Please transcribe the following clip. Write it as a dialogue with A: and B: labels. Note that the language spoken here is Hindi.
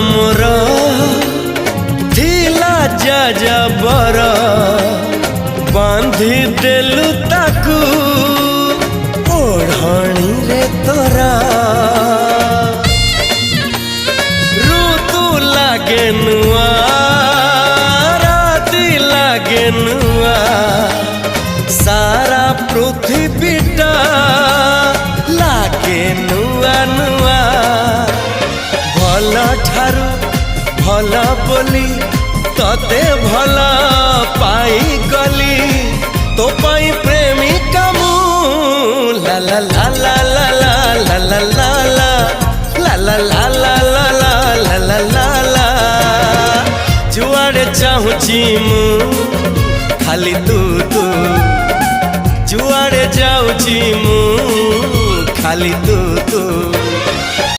A: मोर थिला जा बर बांधी देलु ताकू ओढ़णी रे तोरा ऋतु लागे नुआ राति लागे नुआ सारा पृथ्वीटा लागे नुआ नुआ भल ठारू भल बोली तते भल पाई गली तो पाई प्रेमिका मु ला ला ला ला ला ला ला ला ला ला ला ला ला ला ला ला ला जुआड़े चाहूची मु खाली तू तू जुआड़े जाऊची मु खाली तू तू।